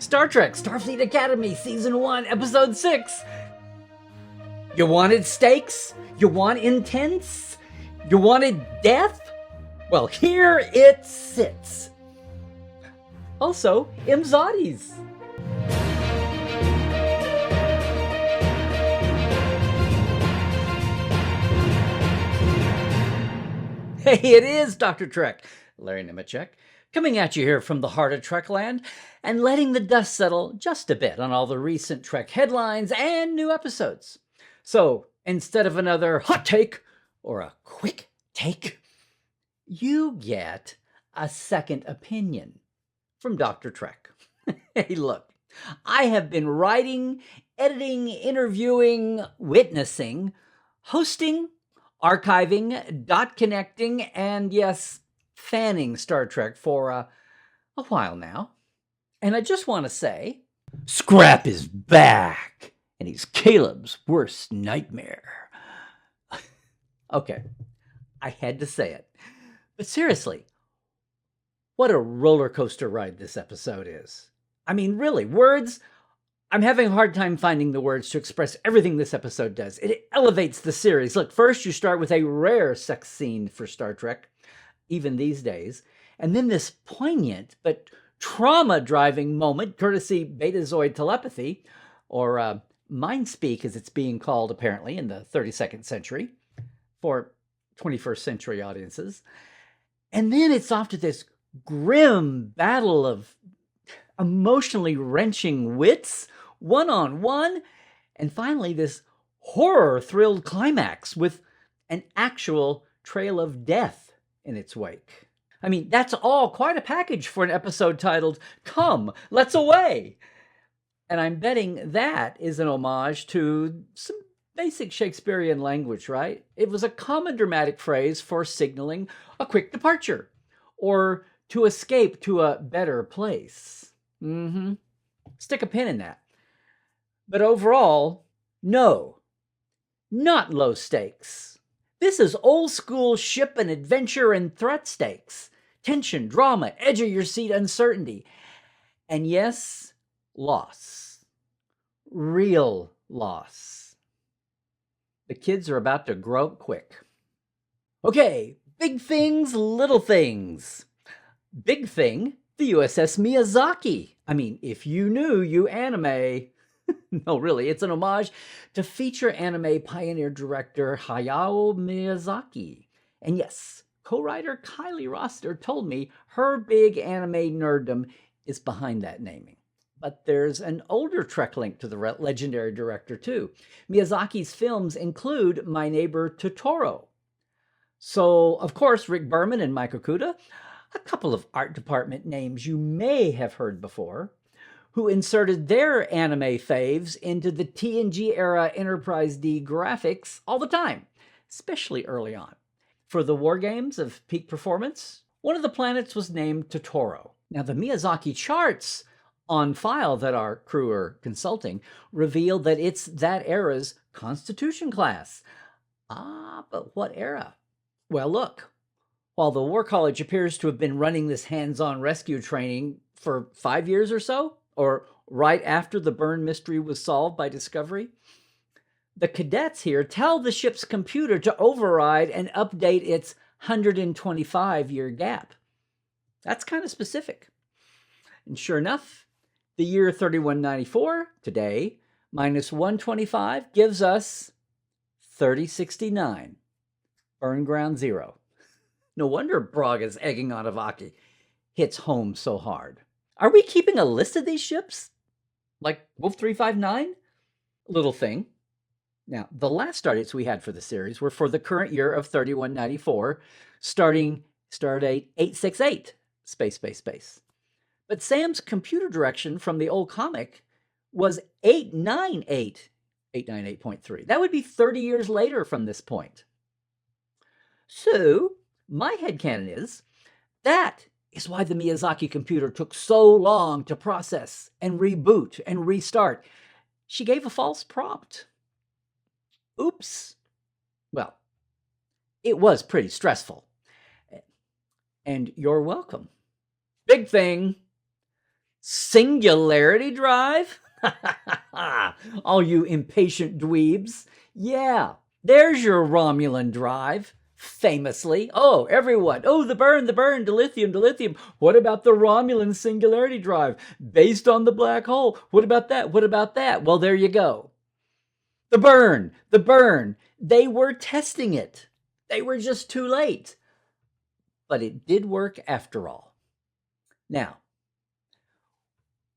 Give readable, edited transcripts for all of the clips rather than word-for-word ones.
Star Trek, Starfleet Academy, Season 1, Episode 6. You wanted stakes? You want intense? You wanted death? Well, here it sits. Also, Imzadis. Hey, it is Dr. Trek, Larry Nemecek, coming at you here from the heart of Trekland and letting the dust settle just a bit on all the recent Trek headlines and new episodes. So, instead of another hot take or a quick take, you get a second opinion from Dr. Trek. Hey, look, I have been writing, editing, interviewing, witnessing, hosting, archiving, dot connecting, and yes, fanning Star Trek for a while now. And I just want to say, Scrap is back, and he's Caleb's worst nightmare. Okay, I had to say it. But seriously, what a roller coaster ride this episode is. I mean, really, words... I'm having a hard time finding the words to express everything this episode does. It elevates the series. Look, first you start with a rare sex scene for Star Trek, even these days, and then this poignant but trauma-driving moment, courtesy Betazoid telepathy, or mind speak as it's being called apparently in the 32nd century, for 21st century audiences. And then it's off to this grim battle of emotionally wrenching wits, one-on-one, and finally this horror-thrilled climax with an actual trail of death in its wake. I mean, that's all quite a package for an episode titled, Come, Let's Away! And I'm betting that is an homage to some basic Shakespearean language, right? It was a common dramatic phrase for signaling a quick departure, or to escape to a better place. Stick a pin in that. But overall, no, not low stakes. This is old school ship and adventure and threat stakes. Tension, drama, edge of your seat uncertainty. And yes, loss. Real loss. The kids are about to grow up quick. Okay, big things, little things. Big thing, the USS Miyazaki. I mean, if you knew, you anime. No, really, it's an homage to feature anime pioneer director Hayao Miyazaki. And yes, co-writer Kylie Roster told me her big anime nerddom is behind that naming. But there's an older Trek link to the legendary director, too. Miyazaki's films include My Neighbor Totoro. So, of course, Rick Berman and Mike Okuda, a couple of art department names you may have heard before, who inserted their anime faves into the TNG era Enterprise D graphics all the time, especially early on. For the war games of peak performance, one of the planets was named Totoro. Now, the Miyazaki charts on file that our crew are consulting reveal that it's that era's Constitution class. But what era? Well, look. While the War College appears to have been running this hands-on rescue training for 5 years or so, or right after the burn mystery was solved by Discovery, the cadets here tell the ship's computer to override and update its 125-year gap. That's kind of specific. And sure enough, the year 3194, today, minus 125 gives us 3069, burn ground zero. No wonder Braga's egging on Avaki hits home so hard. Are we keeping a list of these ships? Like Wolf 359? Little thing. Now, the last stardates we had for the series were for the current year of 3194, starting stardate 868, space. But Sam's computer direction from the old comic was 898, 898.3. That would be 30 years later from this point. So, my headcanon is that is why the Miyazaki computer took so long to process and reboot and restart. She gave a false prompt. Oops. Well, it was pretty stressful. And you're welcome. Big thing. Singularity drive? All you impatient dweebs. Yeah, there's your Romulan drive. Famously. Oh, everyone. Oh, the burn, dilithium, dilithium. What about the Romulan singularity drive? Based on the black hole. What about that? What about that? Well, there you go. The burn, the burn. They were testing it. They were just too late. But it did work after all. Now,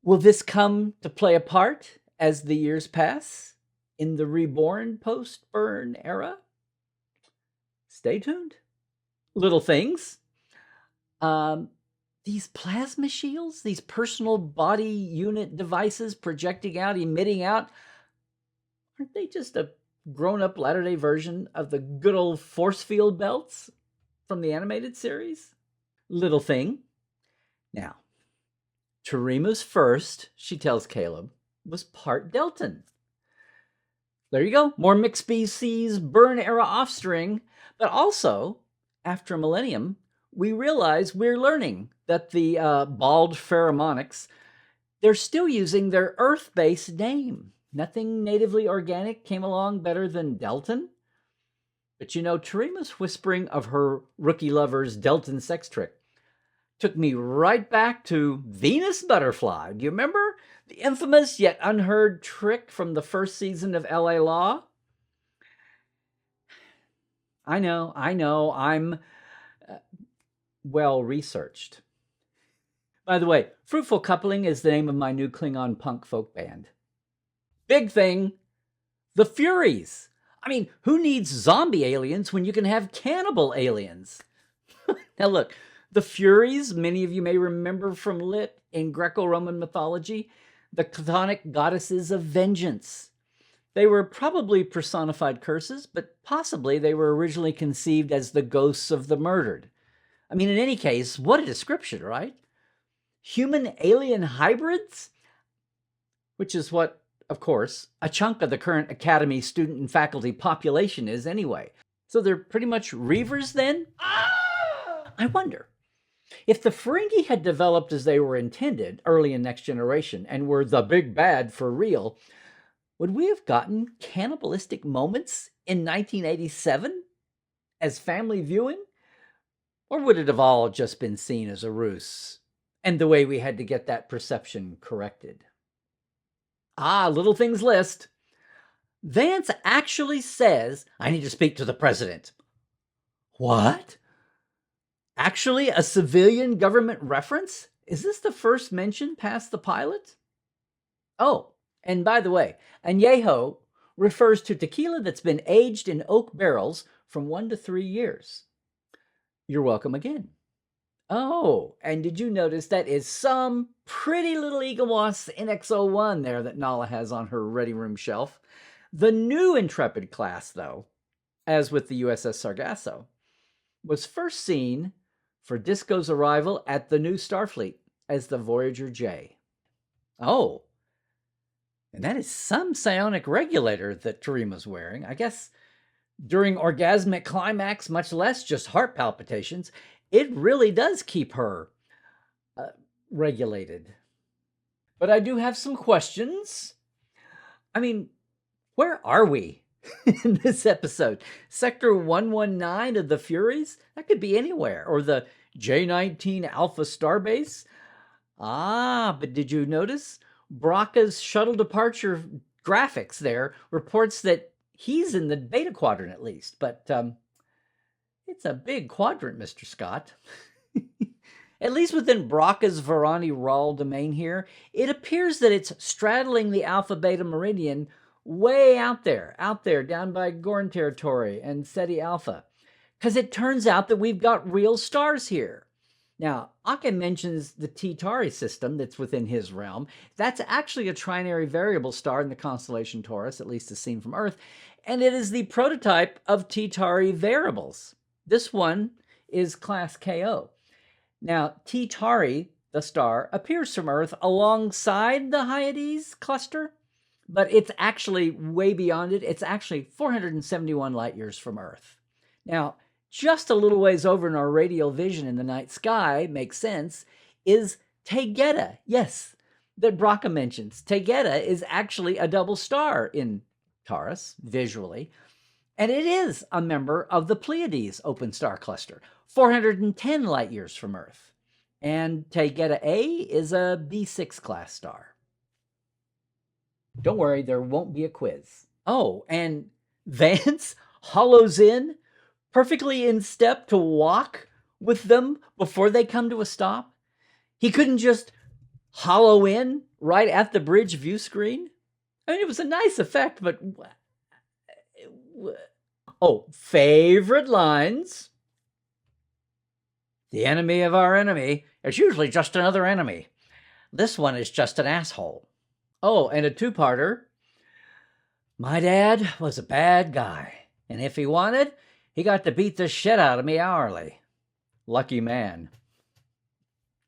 will this come to play a part as the years pass in the reborn post-burn era? Stay tuned. Little things. These plasma shields, these personal body unit devices projecting out, emitting out, aren't they just a grown-up latter-day version of the good old force field belts from the animated series? Little thing. Now, Terima's first, she tells Caleb, was part Deltan. There you go. More mixed species, burn-era offspring. But also, after a millennium, we realize we're learning that the bald pheromonics, they're still using their Earth-based name. Nothing natively organic came along better than Deltan. But you know, Terima's whispering of her rookie lover's Deltan sex trick took me right back to Venus Butterfly. Do you remember the infamous yet unheard trick from the first season of L.A. Law? I know, I'm well-researched. By the way, Fruitful Coupling is the name of my new Klingon punk folk band. Big thing, the Furies. I mean, who needs zombie aliens when you can have cannibal aliens? Now look, the Furies, many of you may remember from Lit in Greco-Roman mythology, the chthonic goddesses of vengeance. They were probably personified curses, but possibly they were originally conceived as the ghosts of the murdered. I mean, in any case, what a description, right? Human-alien hybrids? Which is what, of course, a chunk of the current Academy student and faculty population is anyway. So they're pretty much Reavers then? I wonder, if the Ferengi had developed as they were intended early in Next Generation and were the big bad for real, would we have gotten cannibalistic moments in 1987 as family viewing? Or would it have all just been seen as a ruse and the way we had to get that perception corrected? Little things list. Vance actually says, I need to speak to the president. What? Actually, a civilian government reference? Is this the first mention past the pilot? Oh, and by the way, añejo refers to tequila that's been aged in oak barrels from 1 to 3 years. You're welcome again. Oh, and did you notice that is some pretty little Eaglemoss NX-01 there that Nala has on her ready room shelf? The new Intrepid class, though, as with the USS Sargasso, was first seen for Disco's arrival at the new Starfleet as the Voyager J. Oh, and that is some psionic regulator that Terima's wearing. I guess during orgasmic climax, much less just heart palpitations, it really does keep her regulated. But I do have some questions. I mean, where are we in this episode? Sector 119 of the Furies? That could be anywhere. Or the J-19 Alpha Starbase? But did you notice Braca's shuttle departure graphics there reports that he's in the beta quadrant at least, but it's a big quadrant, Mr. Scott. At least within Braca's Varani Rawl domain here, it appears that it's straddling the Alpha-Beta Meridian way out there, down by Gorn territory and Ceti Alpha, because it turns out that we've got real stars here. Now, Aka mentions the T-Tauri system that's within his realm. That's actually a trinary variable star in the constellation Taurus, at least as seen from Earth, and it is the prototype of T-Tauri variables. This one is class KO. Now, T-Tauri, the star, appears from Earth alongside the Hyades cluster, but it's actually way beyond it. It's actually 471 light years from Earth. Now, just a little ways over in our radial vision in the night sky, makes sense, is Taygeta. Yes, that Braca mentions. Tegeta is actually a double star in Taurus, visually, and it is a member of the Pleiades open star cluster, 410 light years from Earth. And Tegeta A is a B6 class star. Don't worry, there won't be a quiz. Oh, and Vance hollows in, perfectly in step to walk with them before they come to a stop. He couldn't just hollow in right at the bridge view screen. I mean, it was a nice effect, but... Oh, favorite lines. The enemy of our enemy is usually just another enemy. This one is just an asshole. Oh, and a two-parter. My dad was a bad guy, and if he wanted, he got to beat the shit out of me hourly. Lucky man.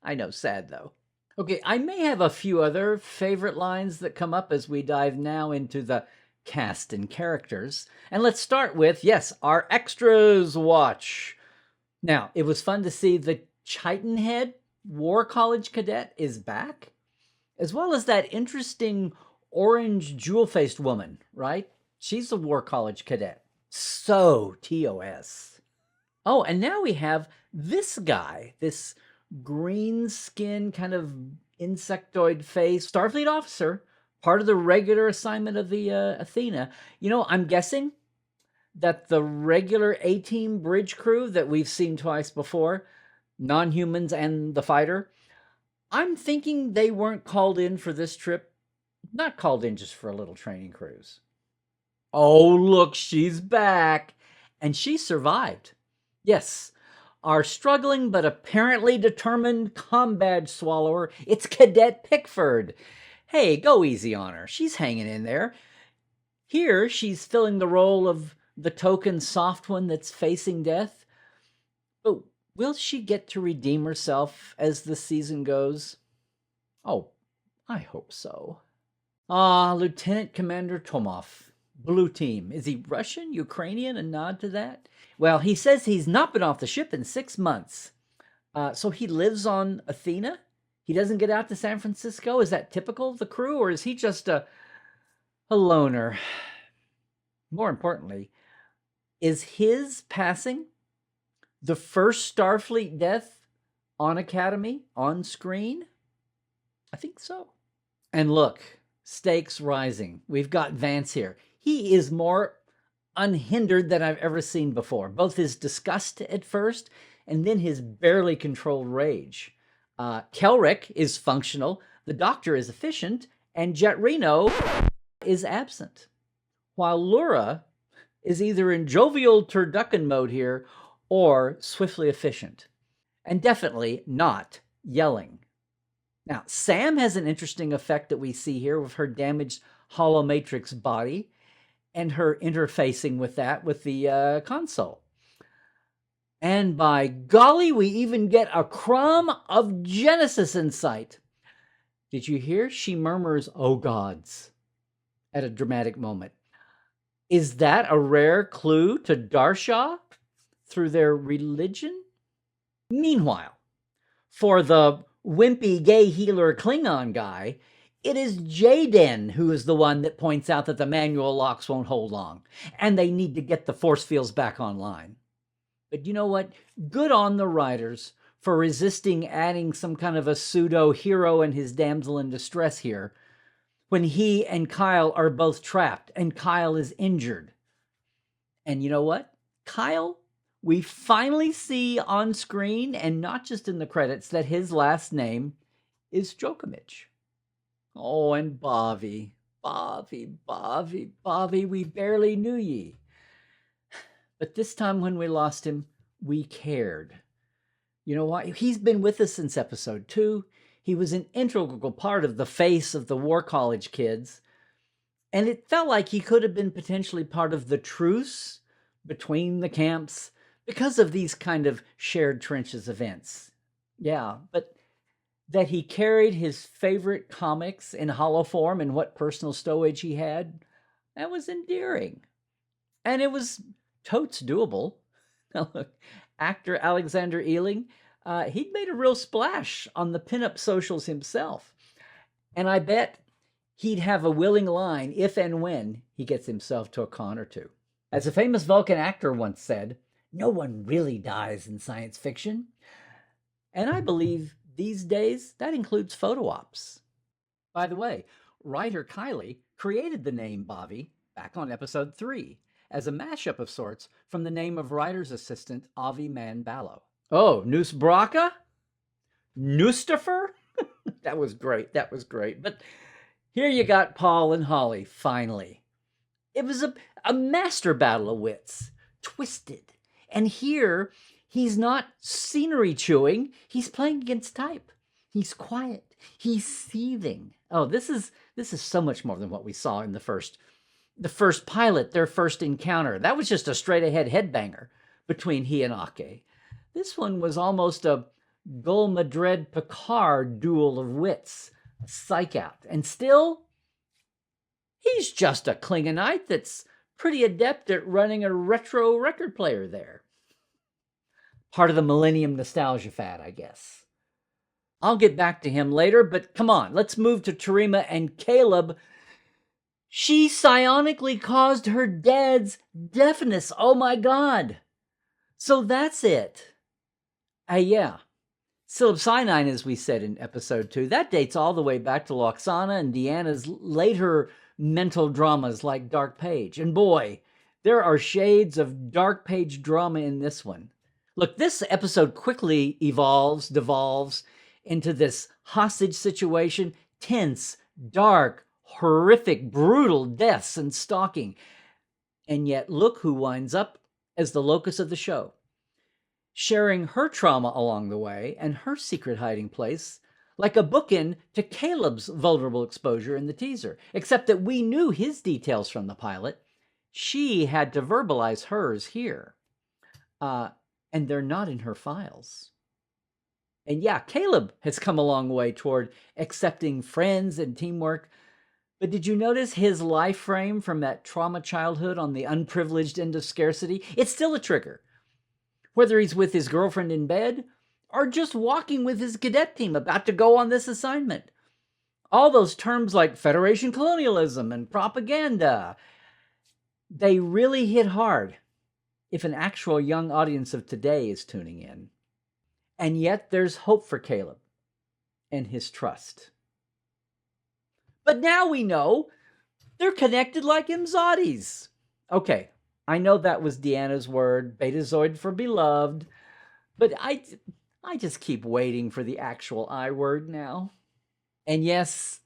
I know, sad though. Okay, I may have a few other favorite lines that come up as we dive now into the cast and characters. And let's start with, yes, our extras watch. Now, it was fun to see the Chitonhead War College cadet is back, as well as that interesting orange jewel-faced woman, right? She's a War College cadet. So TOS. Oh, and now we have this guy, this green skin kind of insectoid face Starfleet officer, part of the regular assignment of the Athena. You know, I'm guessing that the regular A-Team bridge crew that we've seen twice before, non-humans and the fighter, I'm thinking they weren't called in for this trip, not called in just for a little training cruise. Oh, look, she's back. And she survived. Yes, our struggling but apparently determined combat swallower, it's Cadet Pickford. Hey, go easy on her. She's hanging in there. Here, she's filling the role of the token soft one that's facing death. But will she get to redeem herself as the season goes? Oh, I hope so. Lieutenant Commander Tomov, Blue Team. Is he Russian, Ukrainian? A nod to that? Well, he says he's not been off the ship in 6 months. So he lives on Athena? He doesn't get out to San Francisco? Is that typical of the crew, or is he just a loner? More importantly, is his passing the first Starfleet death on Academy, on screen? I think so. And look, stakes rising. We've got Vance here. He is more unhindered than I've ever seen before. Both his disgust at first and then his barely controlled rage. Kelrick is functional, the Doctor is efficient, and Jet Reno is absent. While Lura is either in jovial turducken mode here or swiftly efficient. And definitely not yelling. Now, Sam has an interesting effect that we see here with her damaged holomatrix body and her interfacing with that with the console. And by golly, we even get a crumb of Genesis insight. Did you hear? She murmurs, "Oh gods," at a dramatic moment. Is that a rare clue to Darsha through their religion? Meanwhile, for the wimpy gay healer Klingon guy, it is Jaden who is the one that points out that the manual locks won't hold long, and they need to get the force fields back online. But you know what? Good on the writers for resisting adding some kind of a pseudo-hero and his damsel in distress here, when he and Kyle are both trapped and Kyle is injured. And you know what? Kyle, we finally see on screen, and not just in the credits, that his last name is Djokovic. Oh, and Bobby, we barely knew ye. But this time when we lost him, we cared. You know why? He's been with us since episode 2. He was an integral part of the face of the War College kids. And it felt like he could have been potentially part of the truce between the camps because of these kind of shared trenches events. Yeah, but that he carried his favorite comics in hollow form and what personal stowage he had, that was endearing. And it was totes doable. Now look, actor Alexander Ealing, he'd made a real splash on the pinup socials himself. And I bet he'd have a willing line if and when he gets himself to a con or two. As a famous Vulcan actor once said, no one really dies in science fiction. And I believe these days that includes photo ops. By the way, writer Kylie created the name Bobby back on episode 3 as a mashup of sorts from the name of writer's assistant Avi Manballo. Oh, Noose Braca? Noostifer? That was great. That was great. But here you got Paul and Holly, finally. It was a master battle of wits, twisted. And here, he's not scenery chewing. He's playing against type. He's quiet. He's seething. Oh, this is so much more than what we saw in the first pilot, their first encounter. That was just a straight-ahead headbanger between he and Ake. This one was almost a Gul Madred Picard duel of wits, a psych out. And still, he's just a Klingonite that's pretty adept at running a retro record player there. Part of the Millennium nostalgia fad, I guess. I'll get back to him later, but come on, let's move to Terima and Caleb. She psionically caused her dad's deafness. Oh my God. So that's it. Yeah. Psilocybin, as we said in episode 2, that dates all the way back to Loxana and Deanna's later mental dramas like Dark Page. And boy, there are shades of Dark Page drama in this one. Look, this episode quickly devolves into this hostage situation, tense, dark, horrific, brutal deaths and stalking. And yet, look who winds up as the locus of the show, sharing her trauma along the way and her secret hiding place, like a bookend to Caleb's vulnerable exposure in the teaser, except that we knew his details from the pilot. She had to verbalize hers here. And they're not in her files. And yeah, Caleb has come a long way toward accepting friends and teamwork. But did you notice his life frame from that trauma childhood on the unprivileged end of scarcity? It's still a trigger. Whether he's with his girlfriend in bed or just walking with his cadet team about to go on this assignment. All those terms like Federation colonialism and propaganda, they really hit hard if an actual young audience of today is tuning in. And yet there's hope for Caleb and his trust. But now we know they're connected like Imzadis. Okay, I know that was Deanna's word, Betazoid for beloved, but I just keep waiting for the actual I word now. And yes,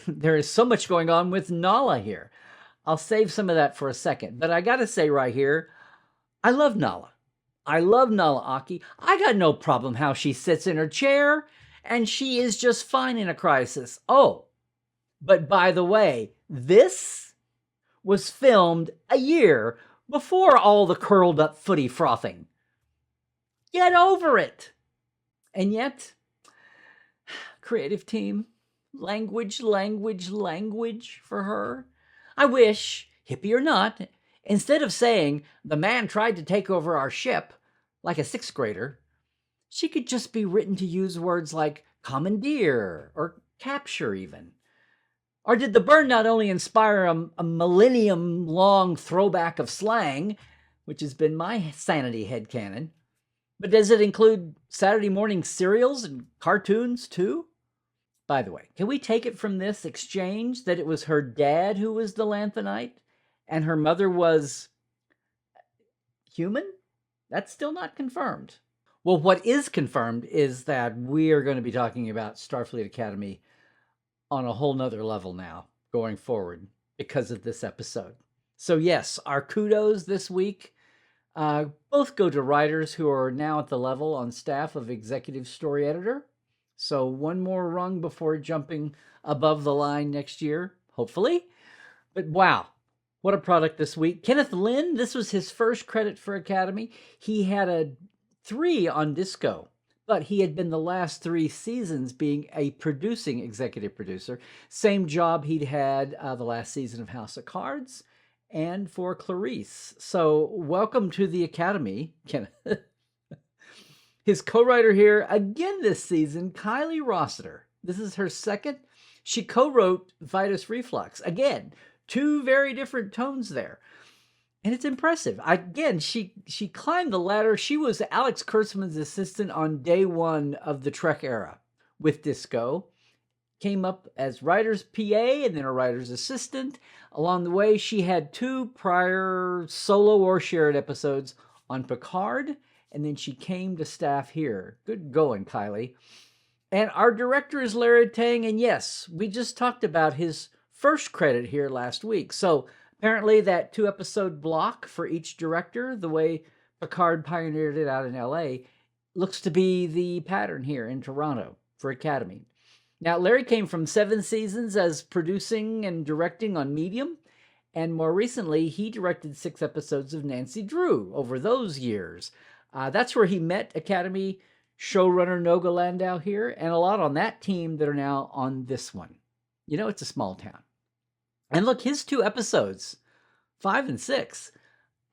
there is so much going on with Nala here. I'll save some of that for a second, but I gotta say right here, I love Nala. I love Nala Aki. I got no problem how she sits in her chair, and she is just fine in a crisis. Oh, but by the way, this was filmed a year before all the curled up footy frothing. Get over it. And yet, creative team, language for her. I wish, hippie or not, instead of saying, the man tried to take over our ship, like a 6th grader, she could just be written to use words like commandeer or capture even. Or did the burn not only inspire a millennium-long throwback of slang, which has been my sanity headcanon, but does it include Saturday morning cereals and cartoons too? By the way, can we take it from this exchange that it was her dad who was the Lanthanite and her mother was human? That's still not confirmed. Well, what is confirmed is that we are going to be talking about Starfleet Academy on a whole nother level now going forward because of this episode. So yes, our kudos this week both go to writers who are now at the level on staff of executive story editor. So one more rung before jumping above the line next year, hopefully. But wow, what a product this week. Kenneth Lynn, this was his first credit for Academy. He had a 3 on Disco, but he had been the last 3 seasons being a producing executive producer. Same job he'd had the last season of House of Cards and for Clarice. So welcome to the Academy, Kenneth. His co-writer here, again this season, Kylie Rossiter. This is her second She co-wrote Vitus Reflux. Again, two very different tones there. And it's impressive. Again, she climbed the ladder. She was Alex Kurtzman's assistant on day one of the Trek era with Disco. Came up as writer's PA and then a writer's assistant. Along the way, she had two prior solo or shared episodes on Picard, and then she came to staff here. Good going, Kylie. And our director is Larry Tang, and yes, we just talked about his first credit here last week. So apparently that 2-episode block for each director, the way Picard pioneered it out in LA, looks to be the pattern here in Toronto for Academy. Now, Larry came from 7 seasons as producing and directing on Medium, and more recently, he directed 6 episodes of Nancy Drew over those years. That's where he met Academy showrunner Noga Landau here, and a lot on that team that are now on this one. You know, it's a small town. And look, his 2 episodes, 5 and 6,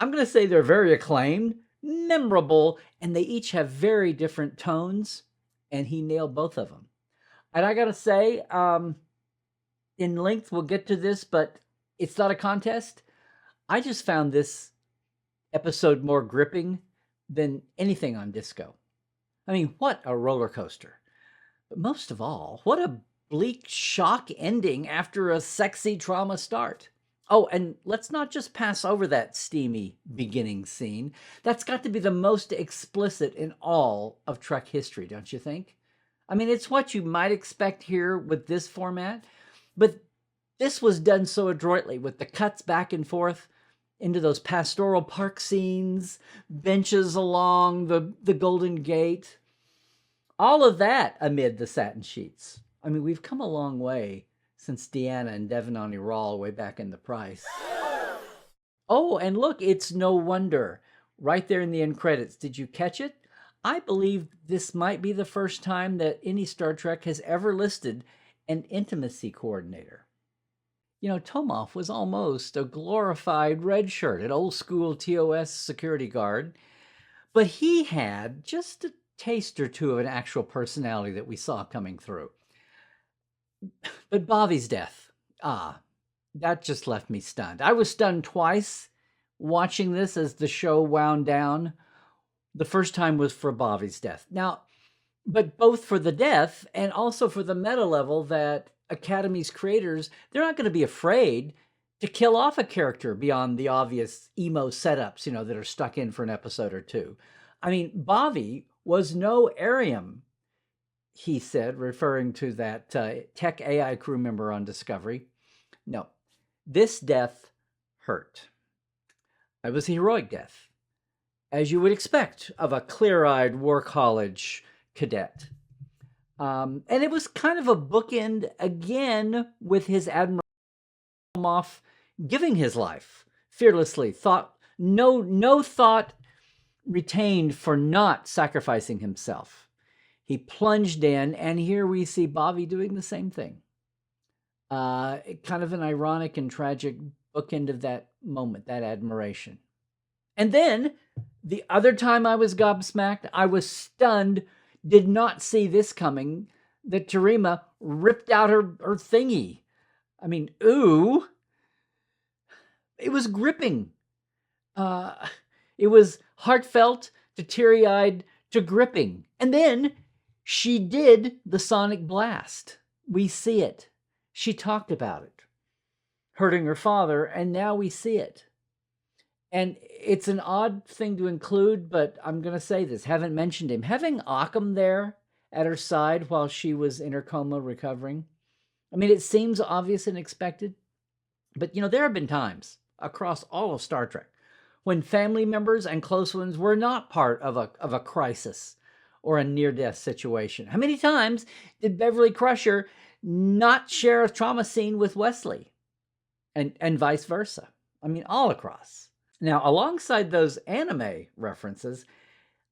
I'm going to say they're very acclaimed, memorable, and they each have very different tones, and he nailed both of them. And I got to say, in length, we'll get to this, but it's not a contest. I just found this episode more gripping than anything on Disco. I mean, what a roller coaster. But most of all, what a bleak shock ending after a sexy trauma start. Oh, and let's not just pass over that steamy beginning scene. That's got to be the most explicit in all of Trek history, don't you think? I mean, it's what you might expect here with this format, but this was done so adroitly with the cuts back and forth into those pastoral park scenes, benches along the Golden Gate, all of that amid the satin sheets. I mean, we've come a long way since Deanna and Devon on Ural way back in The Price. Oh, and look, it's no wonder. Right there in the end credits, did you catch it? I believe this might be the first time that any Star Trek has ever listed an intimacy coordinator. You know, Tomoff was almost a glorified red shirt, an old school TOS security guard, but he had just a taste or two of an actual personality that we saw coming through. But Bobby's death, that just left me stunned. I was stunned twice watching this as the show wound down. The first time was for Bobby's death. Now, but both for the death and also for the meta level that Academy's creators, they're not going to be afraid to kill off a character beyond the obvious emo setups, you know, that are stuck in for an episode or two. I mean, Bobby was no Arium, he said, referring to that tech AI crew member on Discovery. No, this death hurt. It was a heroic death, as you would expect of a clear-eyed War College cadet. And it was kind of a bookend again with his Admiral Moff giving his life fearlessly, no thought retained for not sacrificing himself. He plunged in, and here we see Bobby doing the same thing. Kind of an ironic and tragic bookend of that moment, that admiration. And then the other time I was gobsmacked, I was stunned, did not see this coming, that Terima ripped out her thingy. I mean, ooh. It was gripping. It was heartfelt to teary-eyed to gripping. And then she did the sonic blast. We see it. She talked about it, hurting her father, and now we see it. And it's an odd thing to include, but I'm going to say this. Haven't mentioned him. Having Occam there at her side while she was in her coma recovering. I mean, it seems obvious and expected. But, you know, there have been times across all of Star Trek when family members and close ones were not part of a crisis or a near-death situation. How many times did Beverly Crusher not share a trauma scene with Wesley? And vice versa. I mean, all across. Now, alongside those anime references,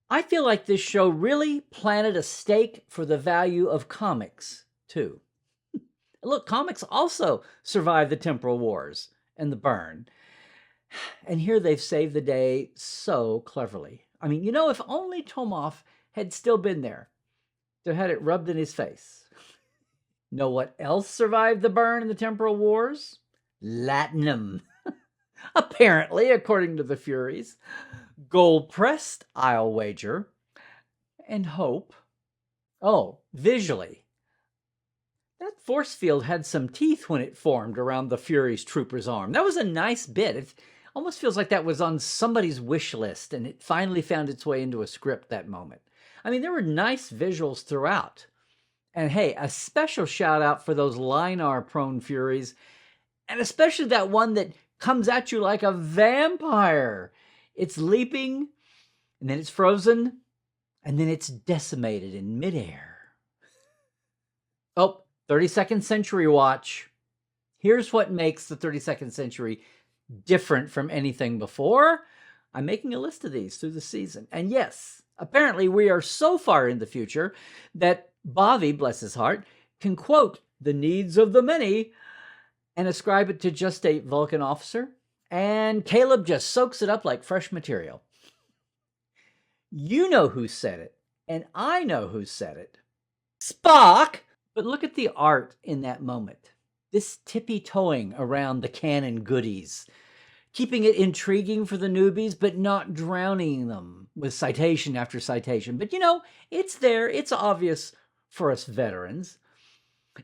I feel like this show really planted a stake for the value of comics, too. Look, comics also survived the temporal wars and the burn. And here they've saved the day so cleverly. I mean, you know, if only Tomoff had still been there to had it rubbed in his face. Know what else survived the burn in the temporal wars? Latinum. Apparently, according to the Furies. Gold-pressed, I'll wager. And hope. Oh, visually. That force field had some teeth when it formed around the Fury's trooper's arm. That was a nice bit. It almost feels like that was on somebody's wish list, and it finally found its way into a script that moment. I mean, there were nice visuals throughout. And hey, a special shout out for those Linar-prone Furies, and especially that one that comes at you like a vampire. It's leaping, and then it's frozen, and then it's decimated in midair. Oh, 32nd Century watch. Here's what makes the 32nd Century different from anything before. I'm making a list of these through the season. And yes, apparently we are so far in the future that Bobby, bless his heart, can quote the needs of the many and ascribe it to just a Vulcan officer. And Caleb just soaks it up like fresh material. You know who said it, and I know who said it. Spock! But look at the art in that moment. This tippy-toeing around the canon goodies, keeping it intriguing for the newbies, but not drowning them with citation after citation. But it's there. It's obvious for us veterans.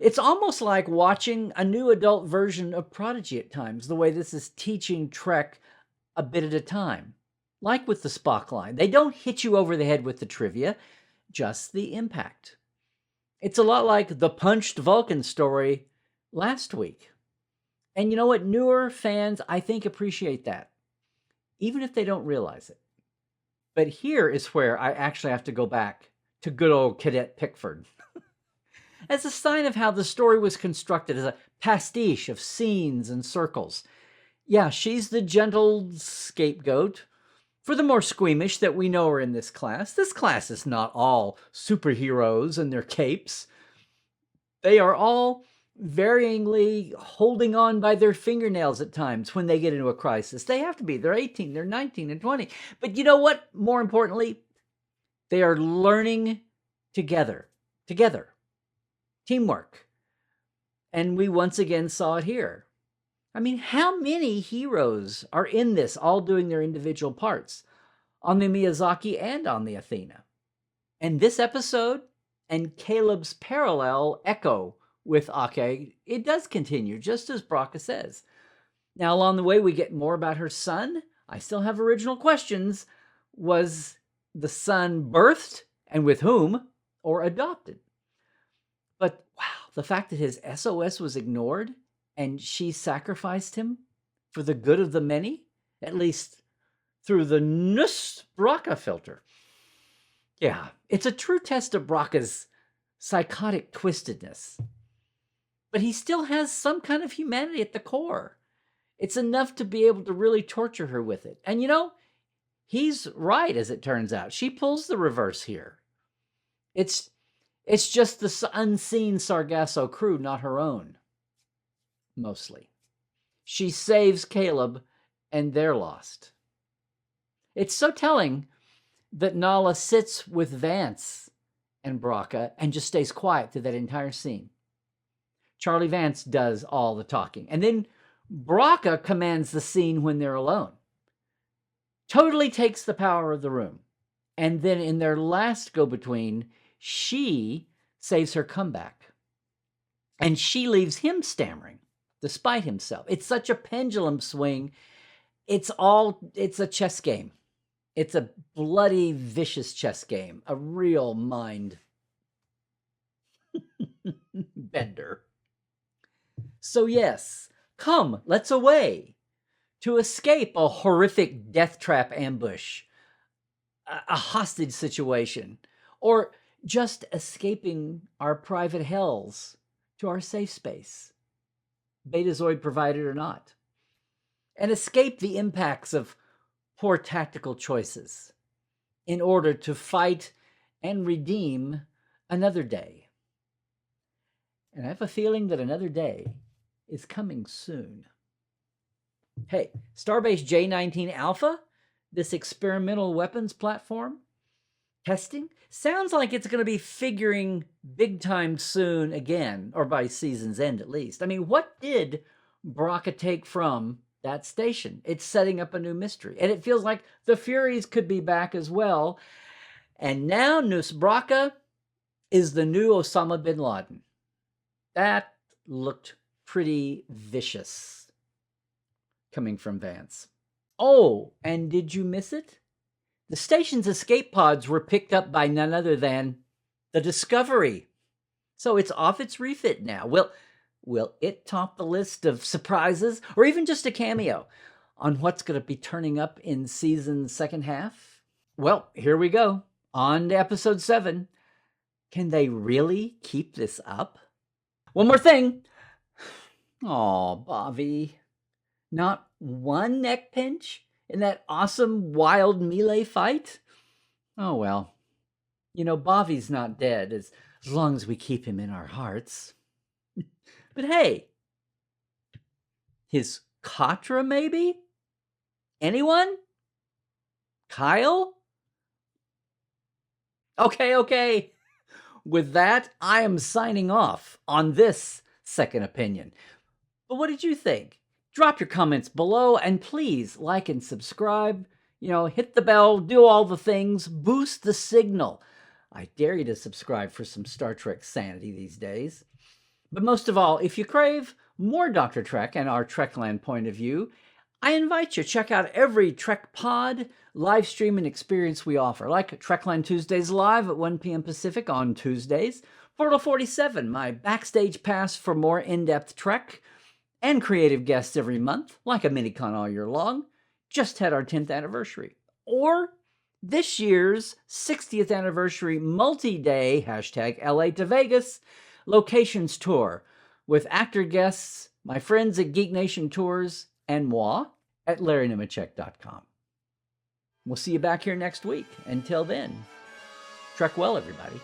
It's almost like watching a new adult version of Prodigy at times, the way this is teaching Trek a bit at a time. Like with the Spock line. They don't hit you over the head with the trivia, just the impact. It's a lot like the punched Vulcan story last week. And you know what? Newer fans, I think, appreciate that, even if they don't realize it. But here is where I actually have to go back to good old Cadet Pickford. As a sign of how the story was constructed as a pastiche of scenes and circles. Yeah, she's the gentle scapegoat for the more squeamish that we know are in this class. This class is not all superheroes and their capes. They are all varyingly holding on by their fingernails at times when they get into a crisis. They have to be. They're 18, they're 19, and 20. But you know what? More importantly, they are learning together. Teamwork. And we once again saw it here. I mean, how many heroes are in this, all doing their individual parts on the Miyazaki and on the Athena? And this episode and Caleb's parallel echo with Ake, it does continue, just as Braca says. Now, along the way, we get more about her son. I still have original questions. Was the son birthed, and with whom, or adopted? But wow, the fact that his SOS was ignored and she sacrificed him for the good of the many, at least through the Braca filter. Yeah, it's a true test of Braca's psychotic twistedness. But he still has some kind of humanity at the core. It's enough to be able to really torture her with it. And he's right, as it turns out. She pulls the reverse here. It's just the unseen Sargasso crew, not her own. Mostly. She saves Caleb, and they're lost. It's so telling that Nala sits with Vance and Braca and just stays quiet through that entire scene. Charlie Vance does all the talking. And then Braca commands the scene when they're alone. Totally takes the power of the room. And then in their last go-between, she saves her comeback. And she leaves him stammering, despite himself. It's such a pendulum swing. It's a chess game. It's a bloody, vicious chess game. A real mind bender. So yes, come, let's away. To escape a horrific death trap ambush, a hostage situation, or just escaping our private hells to our safe space, Betazoid provided or not, and escape the impacts of poor tactical choices in order to fight and redeem another day. And I have a feeling that another day is coming soon. Hey, Starbase J-19 Alpha, this experimental weapons platform, Testing? Sounds like it's going to be figuring big time soon again, or by season's end at least. I mean, what did Braca take from that station? It's setting up a new mystery. And it feels like the Furies could be back as well. And now Nus Braca is the new Osama bin Laden. That looked pretty vicious coming from Vance. Oh, and did you miss it? The station's escape pods were picked up by none other than the Discovery. So it's off its refit now. Will it top the list of surprises, or even just a cameo on what's going to be turning up in season's second half? Well, here we go. On to episode 7. Can they really keep this up? One more thing. Oh, Bobby. Not one neck pinch in that awesome wild melee fight? Oh, well. You know, Bobby's not dead as long as we keep him in our hearts. But hey, his Katra maybe? Anyone? Kyle? Okay. With that, I am signing off on this second opinion. But what did you think? Drop your comments below, and please like and subscribe. Hit the bell, do all the things, boost the signal. I dare you to subscribe for some Star Trek sanity these days. But most of all, if you crave more Dr. Trek and our Trekland point of view, I invite you to check out every Trek pod, live stream, and experience we offer, like Trekland Tuesdays Live at 1 p.m. Pacific on Tuesdays, Portal 47, my backstage pass for more in-depth Trek, and creative guests every month, like a mini-con all year long. Just had our 10th anniversary. Or this year's 60th anniversary multi-day #LA to Vegas locations tour with actor guests, my friends at Geek Nation Tours, and moi at LarryNemecek.com. We'll see you back here next week. Until then, trek well, everybody.